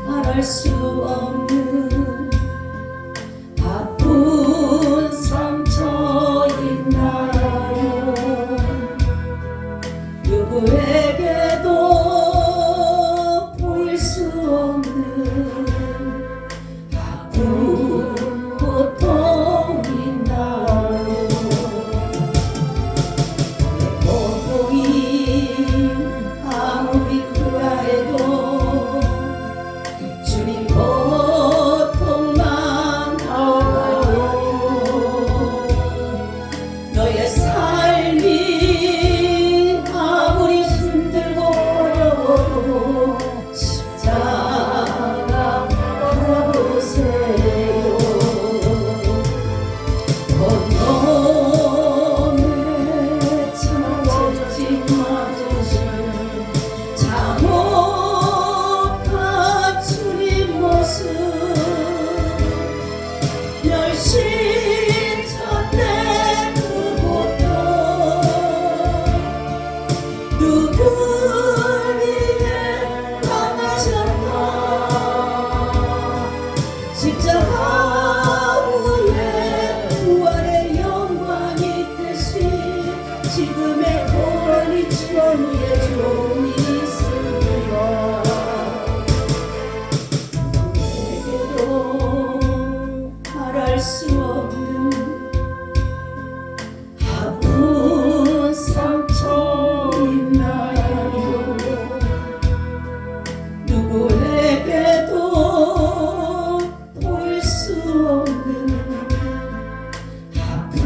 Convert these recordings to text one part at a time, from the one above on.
말할 수 없는 아픈 상처있나요? 누구에게도 보일 수 없는 아픈 고통있나요? 고통이 아무리 크다 해도 주님 고통만 알아요. 너의 삶이 아무리 힘들고 어려워도 십자가 바라보세요. 건너에 참아채지 맞으시는 참혹한 주님 모습 멸시쳤네 그 고통 누굴 위해 당하셨나 십자가 후에 부활의 영광이 되신 지금의 고난이 치료의 종이 있습니다. 누구에게도 말할 수 없는 아픈 상처 있나요? 누구에게도 보일 수 없는 아픈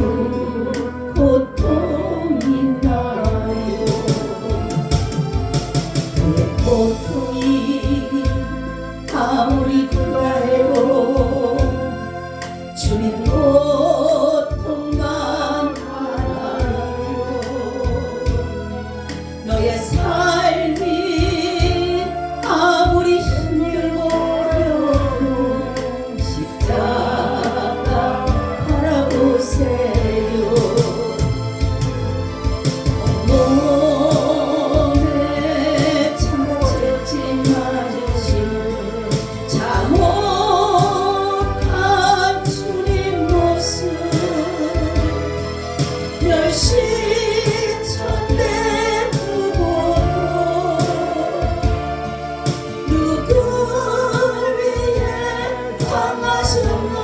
고통 있나요? 그 고통이 아무리 크다 해도 주님 고통만 알아요. 너의 삶이 아무리 힘들고 어려워도 십자가 바라보세요. 몸에 참아채지 맞으시는 참혹한 주님 모습 멸시쳤네 그 고통 누굴 위해 당하셨나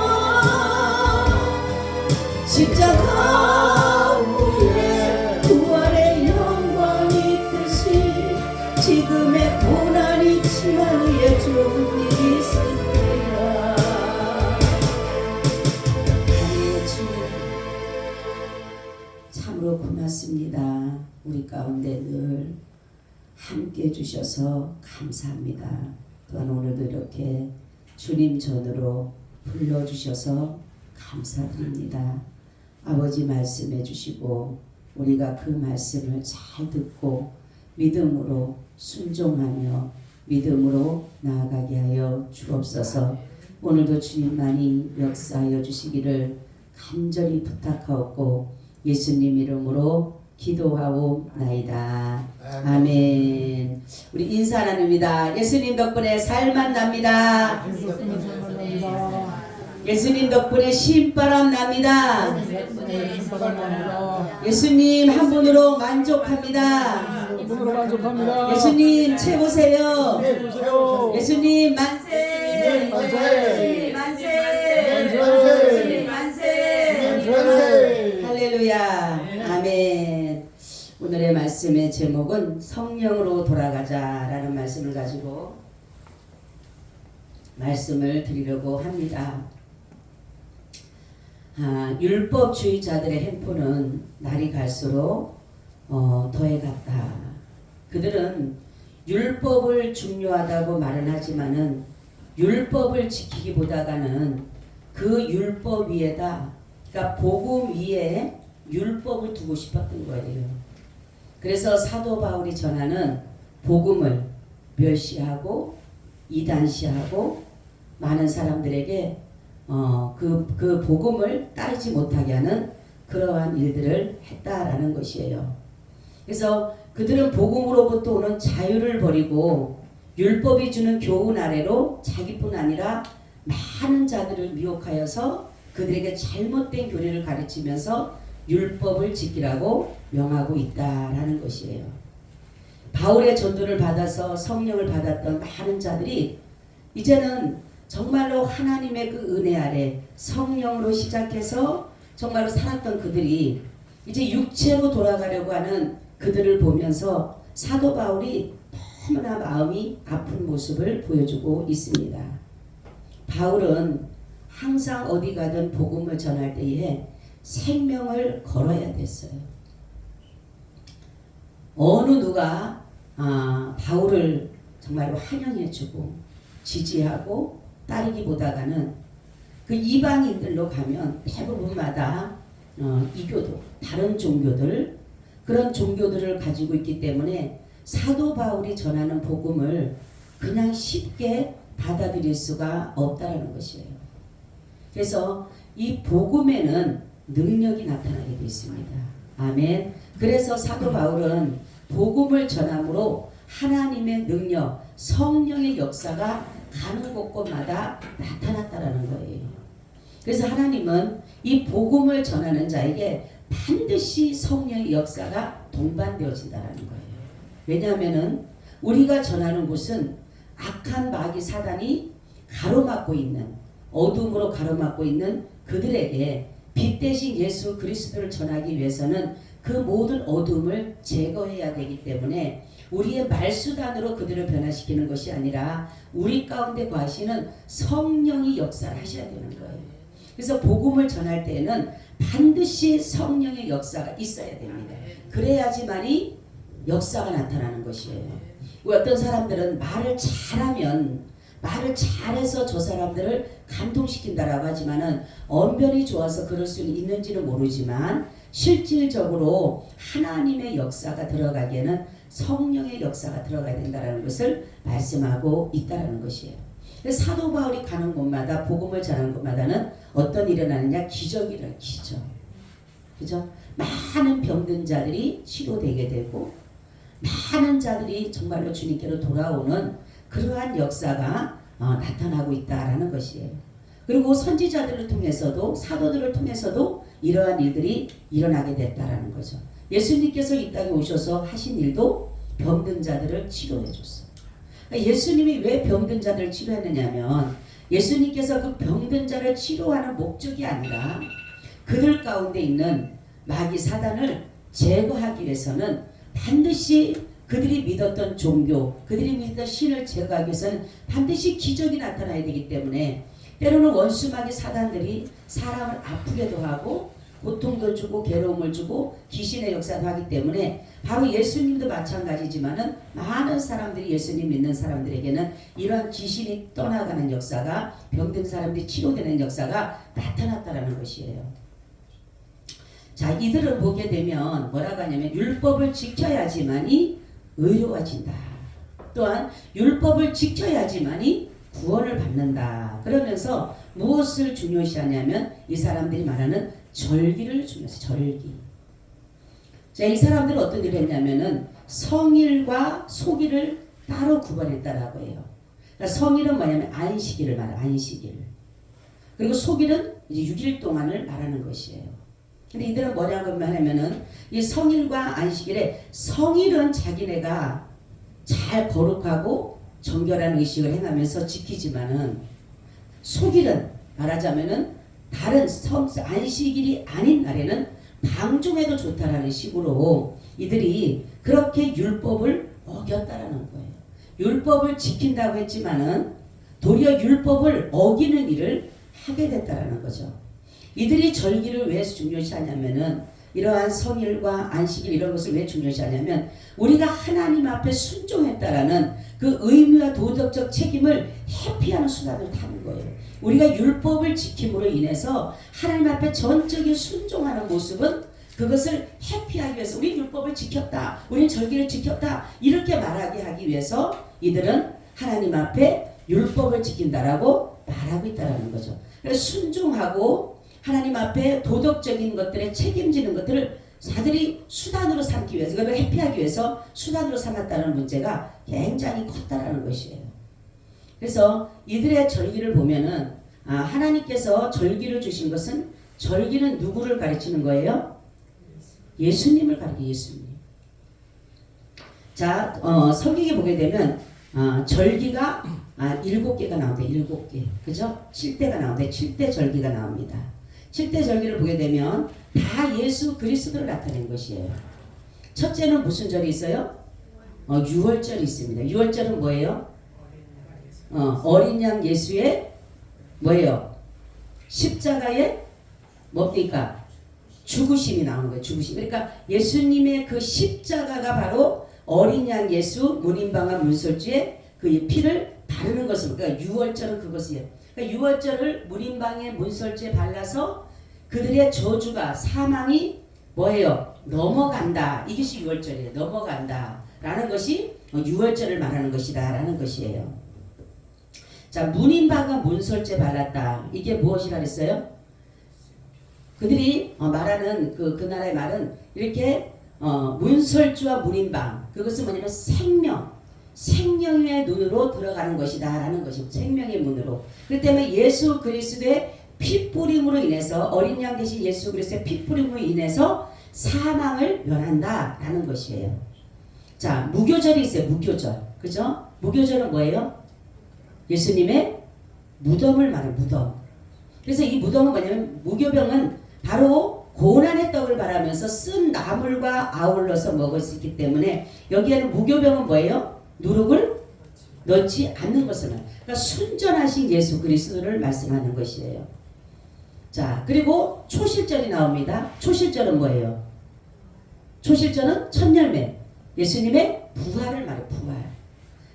십자가 후에 부활의 영광이 되신 지금의 고난이 치만 위에 좋은 일이 있습니다. 하나님의 주님 참으로 고맙습니다. 우리 가운데 늘 함께 해주셔서 감사합니다. 또한 오늘도 이렇게 주님 전으로 불러주셔서 감사드립니다. 아버지 말씀해 주시고 우리가 그 말씀을 잘 듣고 믿음으로 순종하며 믿음으로 나아가게 하여 주옵소서. 오늘도 주님만이 역사하여 주시기를 간절히 부탁하옵고 예수님 이름으로 기도하옵나이다. 아멘. 우리 인사 나눕니다. 예수님 덕분에 살만 납니다. 예수님 덕분에 신바람 납니다. 예수님 한 분으로 만족합니다. 예수님 최고세요. 예수님 만세. 예수님 만세. 예수님 만세. 할렐루야. 아멘. 오늘의 말씀의 제목은 성령으로 돌아가자라는 말씀을 가지고 말씀을 드리려고 합니다. 율법주의자들의 횡포는 날이 갈수록 더해갔다. 그들은 율법을 중요하다고 말은 하지만은 율법을 지키기보다는 그 율법 위에다, 그러니까 복음 위에 율법을 두고 싶었던 거예요. 그래서 사도 바울이 전하는 복음을 멸시하고 이단시하고 많은 사람들에게 그 복음을 따르지 못하게 하는 그러한 일들을 했다라는 것이에요. 그래서 그들은 복음으로부터 오는 자유를 버리고 율법이 주는 교훈 아래로 자기뿐 아니라 많은 자들을 미혹하여서 그들에게 잘못된 교리를 가르치면서 율법을 지키라고 명하고 있다라는 것이에요. 바울의 전도를 받아서 성령을 받았던 많은 자들이 이제는 정말로 하나님의 그 은혜 아래 성령으로 시작해서 정말로 살았던 그들이 이제 육체로 돌아가려고 하는 그들을 보면서 사도 바울이 너무나 마음이 아픈 모습을 보여주고 있습니다. 바울은 항상 어디 가든 복음을 전할 때에 생명을 걸어야 됐어요. 어느 누가 바울을 정말로 환영해주고 지지하고 따르기보다는 그 이방인들로 가면 대부분마다 이교도, 다른 종교들, 그런 종교들을 가지고 있기 때문에 사도 바울이 전하는 복음을 그냥 쉽게 받아들일 수가 없다는 것이에요. 그래서 이 복음에는 능력이 나타나게 되어 있습니다. 아멘. 그래서 사도 바울은 복음을 전함으로 하나님의 능력, 성령의 역사가 가는 곳곳마다 나타났다라는 거예요. 그래서 하나님은 이 복음을 전하는 자에게 반드시 성령의 역사가 동반되어진다라는 거예요. 왜냐하면은 우리가 전하는 곳은 악한 마귀 사단이 가로막고 있는, 어둠으로 가로막고 있는 그들에게 빛 대신 예수 그리스도를 전하기 위해서는 그 모든 어둠을 제거해야 되기 때문에 우리의 말수단으로 그들을 변화시키는 것이 아니라 우리 가운데 거하시는 성령이 역사를 하셔야 되는 거예요. 그래서 복음을 전할 때에는 반드시 성령의 역사가 있어야 됩니다. 그래야지만이 역사가 나타나는 것이에요. 어떤 사람들은 말을 잘해서 저 사람들을 감동시킨다라고 하지만은 언변이 좋아서 그럴 수는 있는지는 모르지만 실질적으로 하나님의 역사가 들어가기에는 성령의 역사가 들어가야 된다는 것을 말씀하고 있다는 것이에요. 사도 바울이 가는 곳마다 복음을 전하는 곳마다는 어떤 일이 일어나느냐? 기적이라 기적. 그죠? 많은 병든 자들이 치료되게 되고 많은 자들이 정말로 주님께로 돌아오는 그러한 역사가 나타나고 있다라는 것이에요. 그리고 선지자들을 통해서도 사도들을 통해서도 이러한 일들이 일어나게 됐다라는 거죠. 예수님께서 이 땅에 오셔서 하신 일도 병든 자들을 치료해 줬어요. 그러니까 예수님이 왜 병든 자들을 치료했느냐면 예수님께서 그 병든 자를 치료하는 목적이 아니라 그들 가운데 있는 마귀 사단을 제거하기 위해서는 반드시 그들이 믿었던 종교, 그들이 믿었던 신을 제거하기 위해서는 반드시 기적이 나타나야 되기 때문에 때로는 원수마귀 사단들이 사람을 아프게도 하고 고통도 주고 괴로움을 주고 귀신의 역사도 하기 때문에 바로 예수님도 마찬가지지만은 많은 사람들이 예수님 믿는 사람들에게는 이러한 귀신이 떠나가는 역사가, 병든 사람들이 치료되는 역사가 나타났다라는 것이에요. 자, 이들을 보게 되면 뭐라고 하냐면 율법을 지켜야지만이 의로워진다. 또한 율법을 지켜야지만이 구원을 받는다. 그러면서 무엇을 중요시하냐면 이 사람들이 말하는 절기를 중요시. 절기. 자, 이 사람들은 어떤 일을 했냐면은 성일과 소기를 따로 구분했다라고 해요. 그러니까 성일은 뭐냐면 안식일을 말해요. 안식일. 그리고 소기는 이제 6일 동안을 말하는 것이에요. 근데 이들은 뭐냐고 하면은 이 성일과 안식일에 성일은 자기네가 잘 거룩하고 정결한 의식을 행하면서 지키지만은 소길은 말하자면은 다른 안식일이 아닌 날에는 방종해도 좋다라는 식으로 이들이 그렇게 율법을 어겼다라는 거예요. 율법을 지킨다고 했지만은 도리어 율법을 어기는 일을 하게 됐다라는 거죠. 이들이 절기를 왜 중요시하냐면은 이러한 성일과 안식일 이런 것을 왜 중요시하냐면 우리가 하나님 앞에 순종했다라는 그 의무와 도덕적 책임을 회피하는 수단을 타는 거예요. 우리가 율법을 지킴으로 인해서 하나님 앞에 전적인 순종하는 모습은 그것을 회피하기 위해서 우리 율법을 지켰다, 우리 절기를 지켰다 이렇게 말하게 하기 위해서 이들은 하나님 앞에 율법을 지킨다라고 말하고 있다는 거죠. 그래서 순종하고 하나님 앞에 도덕적인 것들에 책임지는 것들을 자들이 수단으로 삼기 위해서, 이걸 회피하기 위해서 수단으로 삼았다는 문제가 굉장히 컸다라는 것이에요. 그래서 이들의 절기를 보면은 하나님께서 절기를 주신 것은, 절기는 누구를 가르치는 거예요? 예수님을 가르쳐, 예수님. 자, 성경에 보게 되면 절기가 7개가 나옵니다. 7개. 그죠? 7대가 나오는데 7대 절기가 나옵니다. 7대 절기를 보게 되면 다 예수 그리스도를 나타낸 것이에요. 첫째는 무슨 절이 있어요? 유월절이 있습니다. 유월절은 뭐예요? 어린 양 예수의 뭐예요? 십자가의 뭡니까? 죽으심이 나오는 거예요. 죽으심. 그러니까 예수님의 그 십자가가 바로 어린 양 예수 문인방아 문설주에 그 피를 바르는 것을, 그러니까 유월절은 그것이에요. 그러니까 유월절을 문인방에 문설주에 발라서 그들의 저주가, 사망이 뭐예요? 넘어간다. 이것이 유월절이에요. 넘어간다 라는 것이 유월절을 말하는 것이다 라는 것이에요. 자, 문인방아 문설주에 발랐다. 이게 무엇이라 그랬어요? 그들이 말하는 그 나라의 말은 이렇게 문설주와 문인방, 그것은 뭐냐면 생명의 눈으로 들어가는 것이다 라는 것입니다. 생명의 문으로. 그렇기 때문에 예수 그리스도의 피뿌림으로 인해서, 어린 양 대신 예수 그리스도의 피뿌림으로 인해서 사망을 면한다 라는 것이에요. 자, 무교절이 있어요. 무교절. 그죠? 무교절은 뭐예요? 예수님의 무덤을 말해요. 무덤. 그래서 이 무덤은 뭐냐면, 무교병은 바로 고난의 떡을 바라면서 쓴 나물과 아울러서 먹을 수 있기 때문에, 여기에는 무교병은 뭐예요? 누룩을 넣지 않는 것을 말해요. 그러니까 순전하신 예수 그리스도를 말씀하는 것이에요. 자, 그리고 초실절이 나옵니다. 초실절은 뭐예요? 초실절은 첫 열매, 예수님의 부활을 말해요. 부활.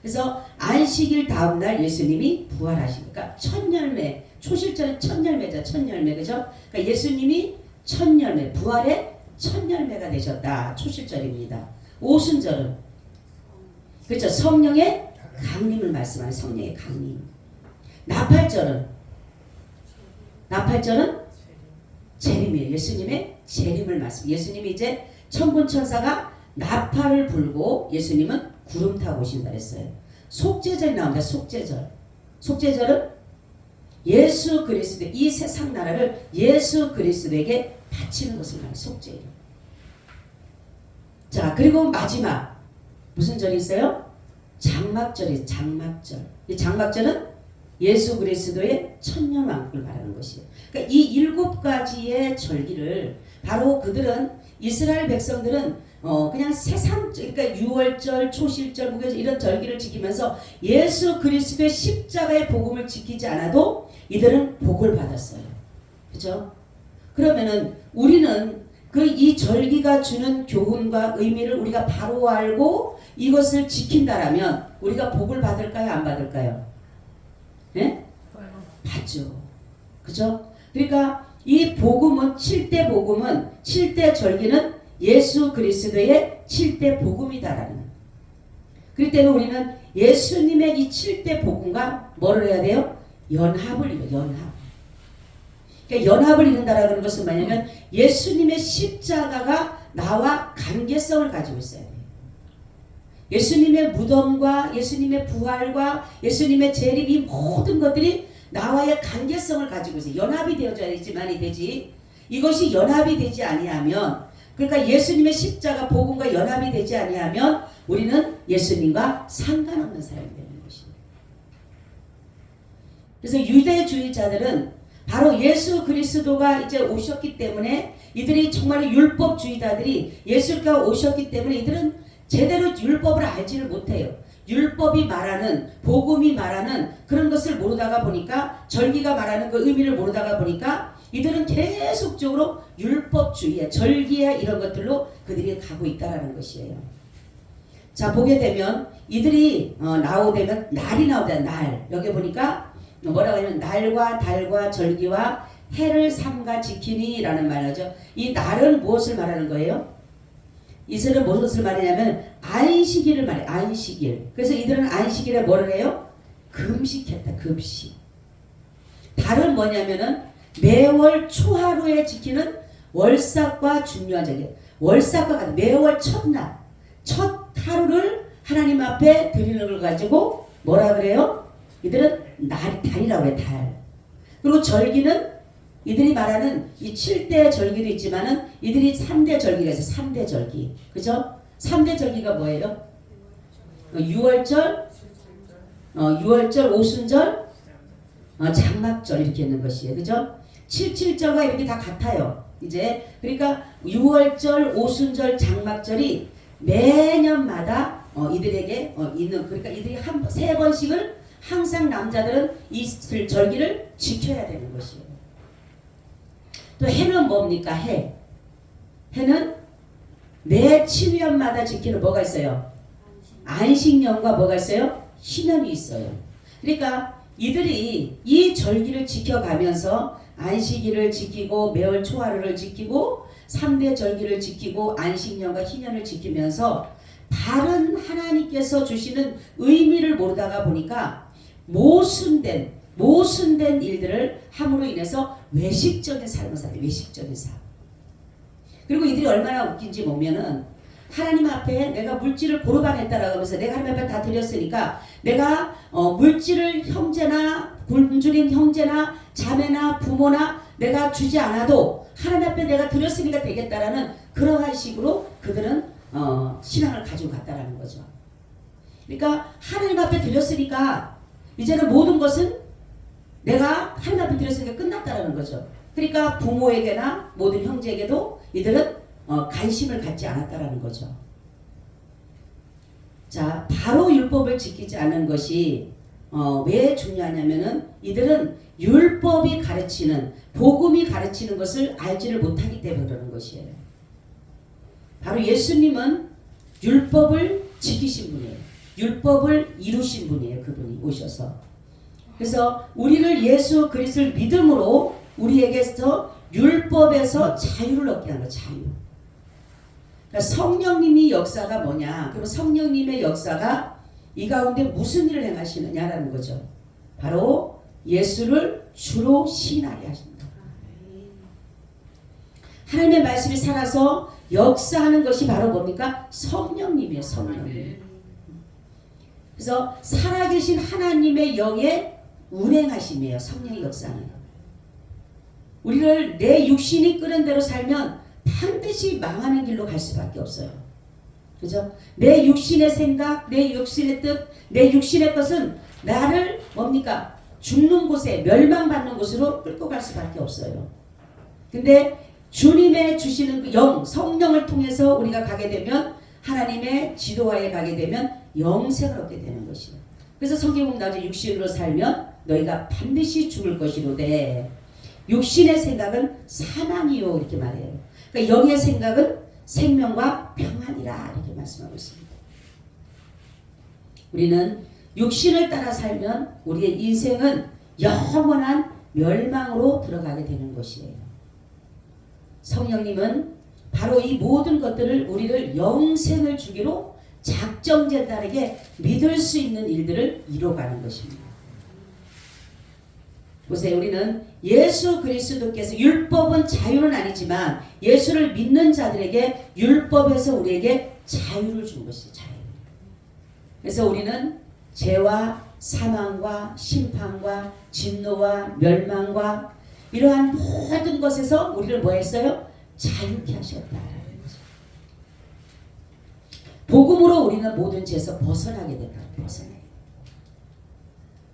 그래서 안식일 다음날 예수님이 부활하시니까 첫 열매, 초실절은 첫 열매죠. 첫 열매, 그죠? 그러니까 예수님이 첫 열매, 부활의 첫 열매가 되셨다. 초실절입니다. 오순절은 그렇죠. 성령의 강림을 말씀하는 성령의 강림. 나팔절은 재림이에요. 예수님의 재림을 말씀. 예수님이 이제 천군 천사가 나팔을 불고 예수님은 구름 타고 오신다 했어요. 속죄절이 나옵니다. 속죄절은 예수 그리스도, 이 세상 나라를 예수 그리스도에게 바치는 것을 말해요. 속죄예요. 자, 그리고 마지막 무슨 절이 있어요? 장막절이, 장막절. 이 장막절은 예수 그리스도의 천년왕국을 말하는 것이에요. 그러니까 이 7가지의 절기를 바로 그들은, 이스라엘 백성들은 그냥 세상, 그러니까 유월절, 초실절, 무교절 이런 절기를 지키면서 예수 그리스도의 십자가의 복음을 지키지 않아도 이들은 복을 받았어요. 그죠? 그러면은 우리는 이 절기가 주는 교훈과 의미를 우리가 바로 알고 이것을 지킨다라면 우리가 복을 받을까요? 안 받을까요? 네? 받죠. 그죠? 그러니까 이 복음은, 7대 복음은, 7대 절기는 예수 그리스도의 7대 복음이다라는. 그렇기 때문에 우리는 예수님의 이 7대 복음과 뭐를 해야 돼요? 연합을 이뤄요. 연합. 그러니까 연합을 이룬다라는 것은 뭐냐면 예수님의 십자가가 나와 관계성을 가지고 있어야 돼요. 예수님의 무덤과 예수님의 부활과 예수님의 재림, 이 모든 것들이 나와의 관계성을 가지고 있어요. 연합이 되어져야지만이 되지. 이것이 연합이 되지 아니하면, 그러니까 예수님의 십자가 복음과 연합이 되지 아니하면 우리는 예수님과 상관없는 사람이 되는 것입니다. 그래서 유대주의자들은 바로 예수 그리스도가 이제 오셨기 때문에, 이들이 정말 율법주의자들이 예수가 오셨기 때문에 이들은 제대로 율법을 알지를 못해요. 율법이 말하는, 복음이 말하는 그런 것을 모르다가 보니까, 절기가 말하는 그 의미를 모르다가 보니까 이들은 계속적으로 율법주의에, 절기에 이런 것들로 그들이 가고 있다라는 것이에요. 자, 보게 되면 이들이 나오되면 날이 나오다. 날. 여기 보니까 뭐라고 하냐면 날과 달과 절기와 해를 삼가 지키니 라는 말이죠. 이 날은 무엇을 말하는 거예요? 이들은 무엇을 말하냐면 안식일을 말해요. 안식일. 그래서 이들은 안식일에 뭐를 해요? 금식했다. 금식. 달은 뭐냐면은 매월 초하루에 지키는 월삭과 중요한 절기. 월삭과 같은 매월 첫날 첫 하루를 하나님 앞에 드리는 걸 가지고 뭐라 그래요? 이들은 달이라고 해요. 달. 그리고 절기는 이들이 말하는 이 7대 절기도 있지만은 이들이 3대 절기가 있어요. 3대 절기. 그죠? 3대 절기가 뭐예요? 6월절, 6월절, 오순절, 장막절 이렇게 있는 것이에요. 그죠? 7절과 이렇게 다 같아요. 이제 그러니까 6월절, 오순절, 장막절이 매년마다 이들에게 있는 그러니까 이들이 세 번씩을 항상 남자들은 이 절기를 지켜야 되는 것이에요. 또 해는 뭡니까? 해는 매 7년마다 지키는 뭐가 있어요? 안식년과 뭐가 있어요? 희년이 있어요. 그러니까 이들이 이 절기를 지켜가면서 안식일을 지키고 매월 초하루를 지키고 3대 절기를 지키고 안식년과 희년을 지키면서 다른 하나님께서 주시는 의미를 모르다가 보니까 모순된 일들을 함으로 인해서 외식적인 삶을 살아요. 외식적인 삶. 그리고 이들이 얼마나 웃긴지 보면은 하나님 앞에 내가 물질을 고르반했다라고 하면서 내가 하나님 앞에 다 드렸으니까 내가 물질을 형제나 굶주린 형제나 자매나 부모나 내가 주지 않아도 하나님 앞에 내가 드렸으니까 되겠다라는 그러한 식으로 그들은 신앙을 가지고 갔다라는 거죠. 그러니까 하나님 앞에 드렸으니까 이제는 모든 것은 내가 하나님 앞에 드렸으니까 끝났다라는 거죠. 그러니까 부모에게나 모든 형제에게도 이들은 관심을 갖지 않았다라는 거죠. 자, 바로 율법을 지키지 않은 것이 왜 중요하냐면은 이들은 율법이 가르치는 복음이 가르치는 것을 알지를 못하기 때문에 그러는 것이에요. 바로 예수님은 율법을 지키신 분이에요. 율법을 이루신 분이에요. 그분이 오셔서. 그래서 우리를 예수 그리스도를 믿음으로 우리에게서 율법에서 자유를 얻게 하는 거예요. 자유. 그러니까 성령님이 역사가 뭐냐? 그럼 성령님의 역사가 이 가운데 무슨 일을 행하시느냐라는 거죠. 바로 예수를 주로 시인하게 하십니다. 하나님의 말씀이 살아서 역사하는 것이 바로 뭡니까? 성령님이에요. 성령님. 그래서 살아계신 하나님의 영의 운행하심이에요. 성령의 역사는. 우리를 내 육신이 끄는 대로 살면 반드시 망하는 길로 갈 수밖에 없어요. 그죠? 내 육신의 생각, 내 육신의 뜻, 내 육신의 것은 나를 뭡니까? 죽는 곳에 멸망받는 곳으로 끌고 갈 수밖에 없어요. 근데 주님의 주시는 그 영, 성령을 통해서 우리가 가게 되면 하나님의 지도하에 가게 되면 영생을 얻게 되는 것이에요. 그래서 성경은 나중에 육신으로 살면 너희가 반드시 죽을 것이로되 육신의 생각은 사망이요 이렇게 말해요. 그러니까 영의 생각은 생명과 평안이라 이렇게 말씀하고 있습니다. 우리는 육신을 따라 살면 우리의 인생은 영원한 멸망으로 들어가게 되는 것이에요. 성령님은 바로 이 모든 것들을 우리를 영생을 주기로 작정된다에게 믿을 수 있는 일들을 이뤄가는 것입니다. 보세요. 우리는 예수 그리스도께서 율법은 자유는 아니지만 예수를 믿는 자들에게 율법에서 우리에게 자유를 준 것이죠. 자유. 그래서 우리는 죄와 사망과 심판과 진노와 멸망과 이러한 모든 것에서 우리를 뭐 했어요? 자유케 하셨다. 복음으로 우리는 모든 죄에서 벗어나게 된다. 벗어나요.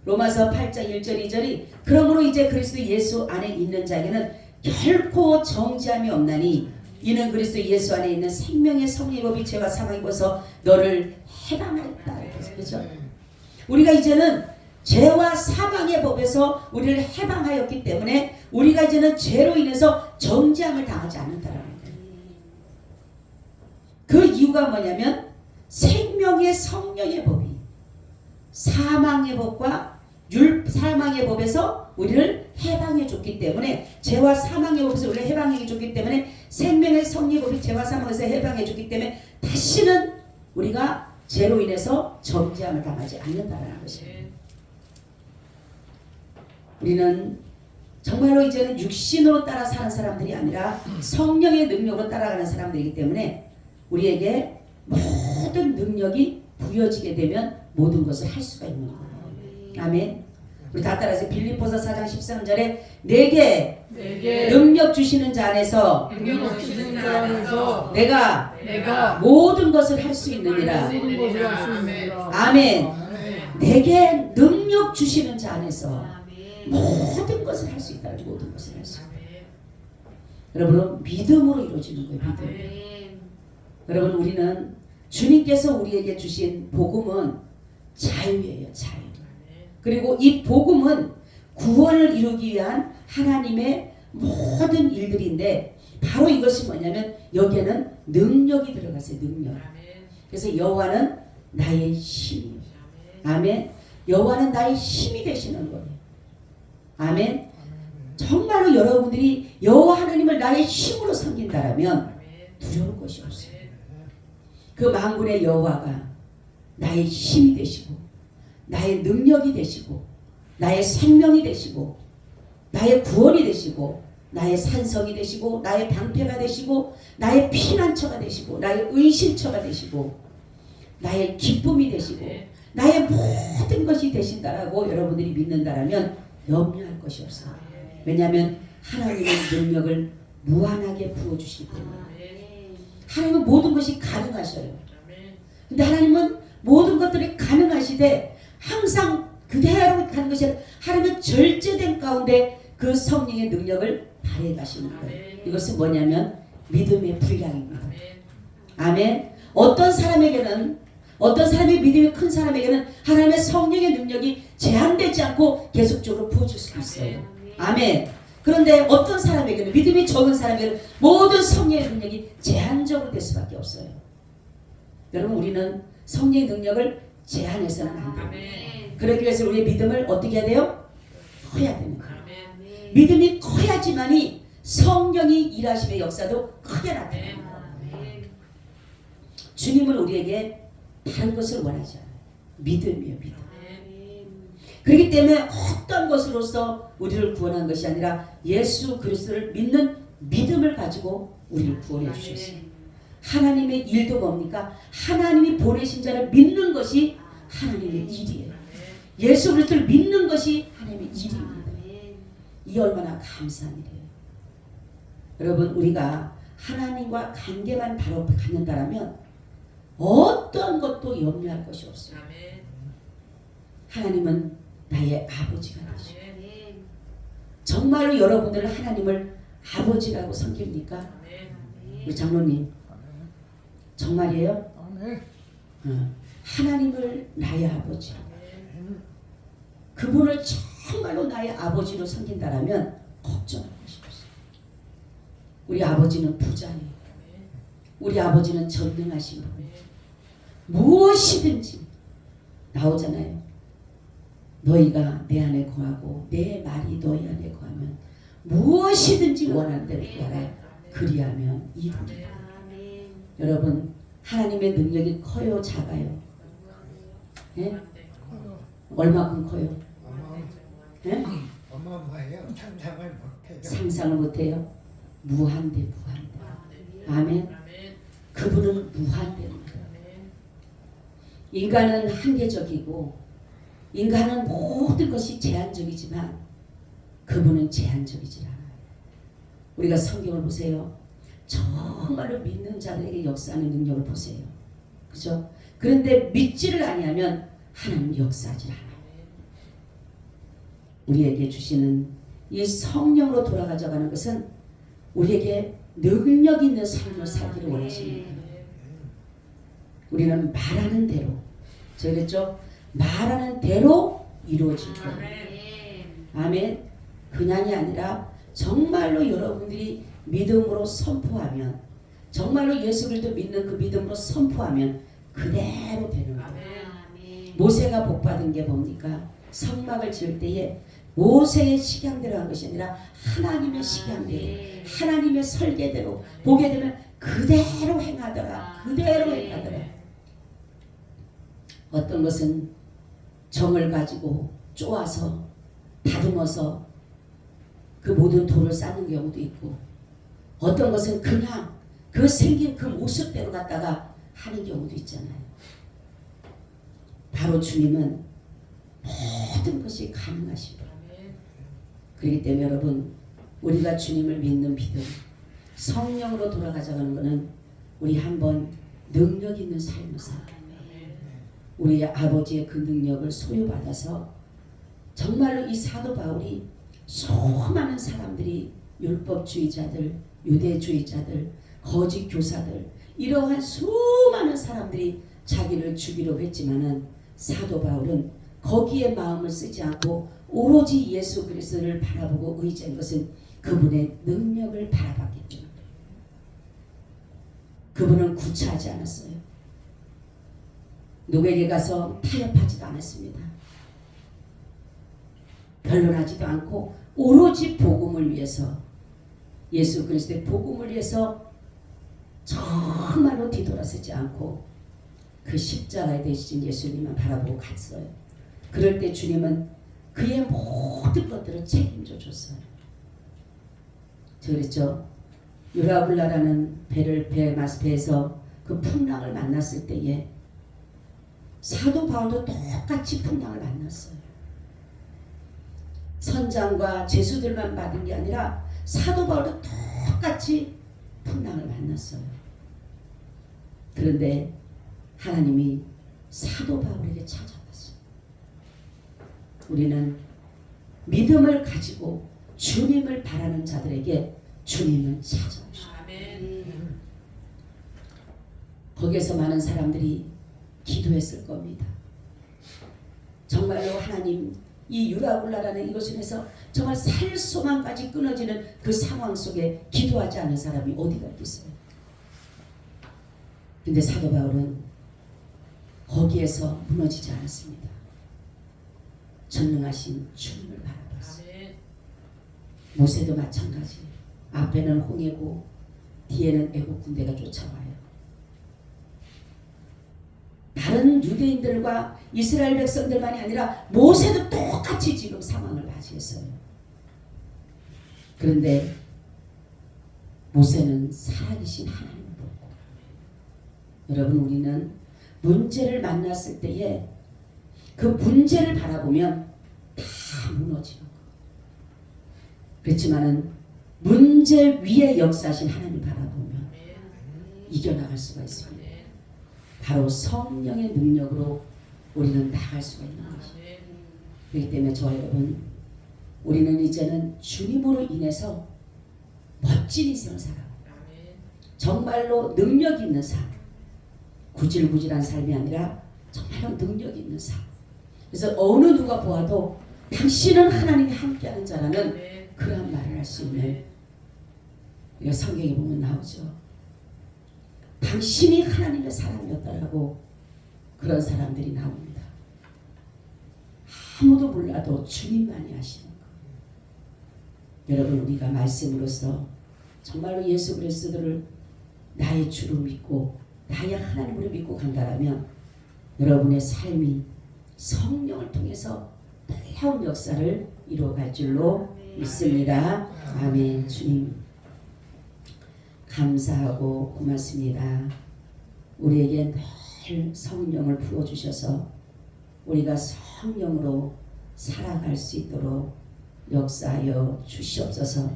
로마서 8장 1절 2절이 그러므로 이제 그리스도 예수 안에 있는 자에게는 결코 정죄함이 없나니 이는 그리스도 예수 안에 있는 생명의 성령의 법이 죄와 사망이 벗어 너를 해방하였다. 그렇죠? 우리가 이제는 죄와 사망의 법에서 우리를 해방하였기 때문에 우리가 이제는 죄로 인해서 정죄함을 당하지 않는다라는 거예요. 그 이유가 뭐냐면 생명의 성령의 법이 사망의 법과 사망의 법에서 우리를 해방해 줬기 때문에 죄와 사망의 법에서 우리를 해방해 줬기 때문에 생명의 성령의 법이 죄와 사망에서 해방해 줬기 때문에 다시는 우리가 죄로 인해서 정죄함을 당하지 않는다는 것입니다. 우리는 정말로 이제는 육신으로 따라 사는 사람들이 아니라 성령의 능력으로 따라가는 사람들이기 때문에 우리에게 모든 능력이 부여지게 되면 모든 것을 할 수가 있는 거예요. 아멘. 우리 다 따라서 빌립보서 4장 13절에 내게 능력 주시는 자 안에서 내가 모든 것을 할 수 있느니라. 아멘. 내게 능력 주시는 자 안에서 모든 것을 할 수 있다. 모든 것을 할 수 있다. 여러분 믿음으로 이루어지는 거예요. 믿음. 여러분 우리는 주님께서 우리에게 주신 복음은 자유예요. 자유. 그리고 이 복음은 구원을 이루기 위한 하나님의 모든 일들인데 바로 이것이 뭐냐면 여기에는 능력이 들어갔어요. 능력. 그래서 여호와는 나의 힘이에요. 아멘. 여호와는 나의 힘이 되시는 거예요. 아멘. 정말로 여러분들이 여호와 하나님을 나의 힘으로 섬긴다라면 두려울 것이 없어요. 그 만군의 여호와가 나의 힘이 되시고 나의 능력이 되시고 나의 생명이 되시고 나의 구원이 되시고 나의 산성이 되시고 나의 방패가 되시고 나의 피난처가 되시고 나의 은신처가 되시고 나의 기쁨이 되시고 나의 모든 것이 되신다라고 여러분들이 믿는다라면 염려할 것이 없어요. 왜냐하면 하나님의 능력을 무한하게 부어주시기 때문에 하나님은 모든 것이 가능하셔요. 근데 하나님은 모든 것들이 가능하시되 항상 그대로 가는 것이 아니라 하나님은 절제된 가운데 그 성령의 능력을 발휘해 가시는 거예요. 이것은 뭐냐면 믿음의 분량입니다. 아멘. 어떤 사람의 믿음이 큰 사람에게는 하나님의 성령의 능력이 제한되지 않고 계속적으로 부어질 수 있어요. 아멘. 그런데 어떤 사람에게는 믿음이 적은 사람에게는 모든 성령의 능력이 제한적으로 될 수밖에 없어요. 여러분 우리는 성령의 능력을 제한해서는 안 돼요. 그러기 위해서 우리의 믿음을 어떻게 해야 돼요? 커야 됩니다. 믿음이 커야지만이 성령이 일하심의 역사도 크게 나타납니다. 주님은 우리에게 다른 것을 원하지 않아요. 믿음이에요. 믿음. 그렇기 때문에 어떤 것으로서 우리를 구원한 것이 아니라 예수 그리스도를 믿는 믿음을 가지고 우리를 구원해 주셨어요. 하나님의 일도 뭡니까? 하나님이 보내신 자를 믿는 것이 하나님의 일이에요. 예수 그리스도를 믿는 것이 하나님의 일입니다. 이 얼마나 감사한 일이에요. 여러분 우리가 하나님과 관계만 바로 갖는다라면 어떤 것도 염려할 것이 없어요. 하나님은 나의 아버지가 되시고 정말로 여러분들은 하나님을 아버지라고 섬깁니까? 우리 장로님 정말이에요? 하나님을 나의 아버지 그분을 정말로 나의 아버지로 섬긴다라면 걱정할 것이 없어요. 우리 아버지는 부자예요. 우리 아버지는 전능하신 분이에요. 무엇이든지 나오잖아요. 너희가 내 안에 거하고 내 말이 너희 안에 거하면 무엇이든지 원하는 대로 구하라. 그리하면 이루리라. 여러분 하나님의 능력이 커요 작아요? 네? 얼마큼 커요? 네? 어마어마해요. 상상을 못해요. 상상을 못해요? 무한대. 아멘. 그분은 무한대입니다. 인간은 한계적이고 인간은 모든 것이 제한적이지만 그분은 제한적이지 않아요. 우리가 성경을 보세요. 정말로 믿는 자들에게 역사하는 능력을 보세요. 그죠? 그런데 믿지를 아니하면 하나님 역사하지 않아요. 우리에게 주시는 이 성령으로 돌아가져가는 것은 우리에게 능력 있는 삶을 살기를 원하십니다. 우리는 말하는 대로 그랬죠? 말하는 대로 이루어질 거예요. 아멘. 그냥이 아니라 정말로 여러분들이 믿음으로 선포하면 정말로 예수 그리스도 믿는 그 믿음으로 선포하면 그대로 되는 거예요. 모세가 복받은 게 뭡니까? 성막을 지을 때에 모세의 식양대로 한 것이 아니라 하나님의 식양대로 하나님의 설계대로 보게 되면 그대로 행하더라. 그대로 행하더라. 어떤 것은 정을 가지고 쪼아서 다듬어서 그 모든 돌을 쌓는 경우도 있고, 어떤 것은 그냥 그 생긴 그 모습대로 갖다가 하는 경우도 있잖아요. 바로 주님은 모든 것이 가능하십니다. 그렇기 때문에 여러분, 우리가 주님을 믿는 믿음, 성령으로 돌아가자는 것은 우리 한번 능력 있는 삶을 살아야 돼요. 우리 아버지의 그 능력을 소유받아서 정말로 이 사도 바울이 수많은 사람들이 율법주의자들, 유대주의자들, 거짓 교사들, 이러한 수많은 사람들이 자기를 죽이려고 했지만은 사도 바울은 거기에 마음을 쓰지 않고 오로지 예수 그리스도를 바라보고 의지한 것은 그분의 능력을 바라봤기 때문에 그분은 구차하지 않았어요. 누구에게 가서 타협하지도 않았습니다. 변론하지도 않고 오로지 복음을 위해서, 예수 그리스도의 복음을 위해서 정말로 뒤돌아서지 않고 그 십자가에 대신 예수님만 바라보고 갔어요. 그럴 때 주님은 그의 모든 것들을 책임져 줬어요. 저 그랬죠. 유라굴라라는 배에서 그 풍랑을 만났을 때에 사도 바울도 똑같이 풍랑을 만났어요. 선장과 제수들만 받은 게 아니라 사도 바울도 똑같이 풍랑을 만났어요. 그런데 하나님이 사도 바울에게 찾아갔어요. 우리는 믿음을 가지고 주님을 바라는 자들에게 주님은 찾아오십니다. 거기에서 많은 사람들이 기도했을 겁니다. 정말로 하나님, 이 유라굴라라는 이곳에서 정말 살 소망까지 끊어지는 그 상황 속에 기도하지 않은 사람이 어디가 있겠어요? 근데 사도 바울은 거기에서 무너지지 않았습니다. 전능하신 주님을 바라봤어요. 모세도 마찬가지. 앞에는 홍해고 뒤에는 애국 군대가 쫓아와요. 다른 유대인들과 이스라엘 백성들만이 아니라 모세도 똑같이 지금 상황을 맞이했어요. 그런데 모세는 살아계신 하나님을 보고, 여러분, 우리는 문제를 만났을 때에 그 문제를 바라보면 다 무너지는 거예요. 그렇지만은 문제 위에 역사하신 하나님 바라보면 이겨나갈 수가 있습니다. 바로 성령의 능력으로 우리는 나갈 수가 있는 것입니다. 그렇기 때문에 저와 여러분, 우리는 이제는 주님으로 인해서 멋진 인생을 살아요. 정말로 능력 있는 삶, 구질구질한 삶이 아니라 정말로 능력 있는 삶. 그래서 어느 누가 보아도 당신은 하나님이 함께하는 자라는 그러한 말을 할 수 있는, 우리가 성경에 보면 나오죠. 당신이 하나님의 사람이었다라고 그런 사람들이 나옵니다. 아무도 몰라도 주님만이 아시는 거예요. 여러분, 우리가 말씀으로써 정말로 예수 그리스도를 나의 주로 믿고 나의 하나님으로 믿고 간다라면 여러분의 삶이 성령을 통해서 놀라운 역사를 이루어갈 줄로 믿습니다. 아멘. 주님 감사하고 고맙습니다. 우리에게 늘 성령을 부어주셔서 우리가 성령으로 살아갈 수 있도록 역사하여 주시옵소서.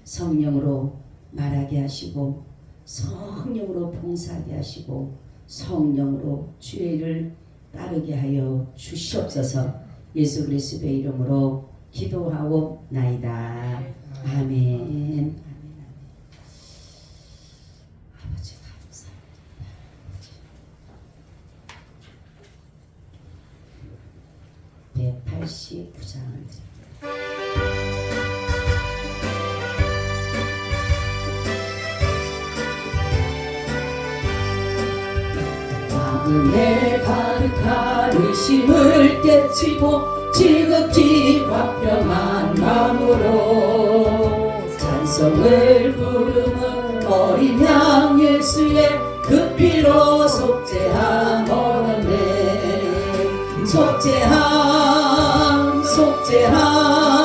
성령으로 말하게 하시고 성령으로 봉사하게 하시고 성령으로 주의 일을 따르게 하여 주시옵소서. 예수 그리스도의 이름으로 기도하옵나이다. 아멘. 아버지 감사합니다. 네, 89장을 마음에 가득한 의심을 깨치고 지극히 화평한 마음으로 찬송을 부르는 어린 양 예수의 그 피로 속죄함 얻었네. 속죄함 속죄함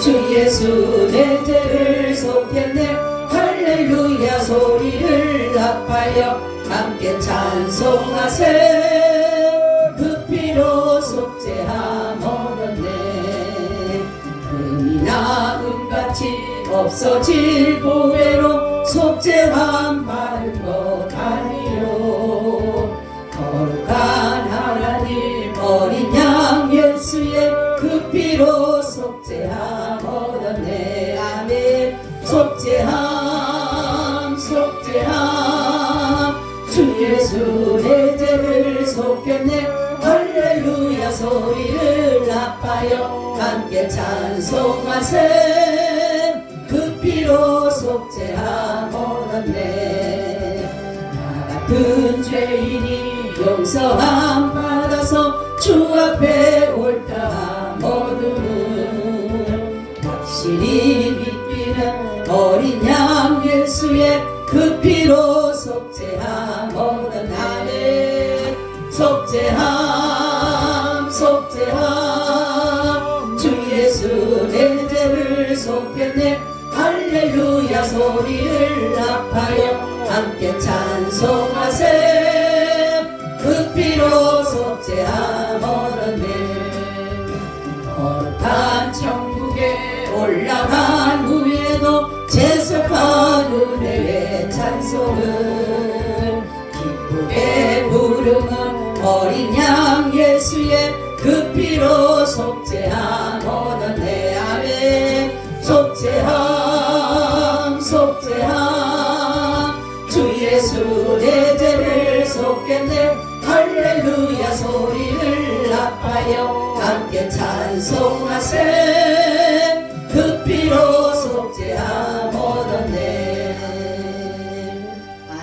주 예수 내 죄를 속했네 할렐루야 소리를 합하여 함께 찬송하세 그 피로 속죄함 얻었네 금이나 은같이 없어질 보배로 속죄함 받은 것 아니요 거룩한 하나님 어린 양 예수의 그 피로 속죄함 얻었네 아멘 속죄함 속죄함 주 예수 내 죄를 속였네 할렐루야 소리를 합하여 함께 찬송하세 그 피로 속죄함 얻었네 나 같은 죄인이 용서함 받아서 주 앞에 옳다 모두는 확실히 믿기는 어린 양 예수의 그 피로 속죄함 얻었네 속죄함 속죄함 주 예수 내 죄를 속했네 할렐루야 소리를 합하여 함께 찬송하세 그 피로 속죄함 얻었네 거룩한 천국에 올라간 후에도 재속한 은혜의 찬송을 기쁘게 부르는 어린 양 예수의 그 피로 속죄함 얻었네 아멘 속죄함 속죄함 주 예수 내 죄를 속했네 할렐루야 소리를 합하여 함께 찬송하세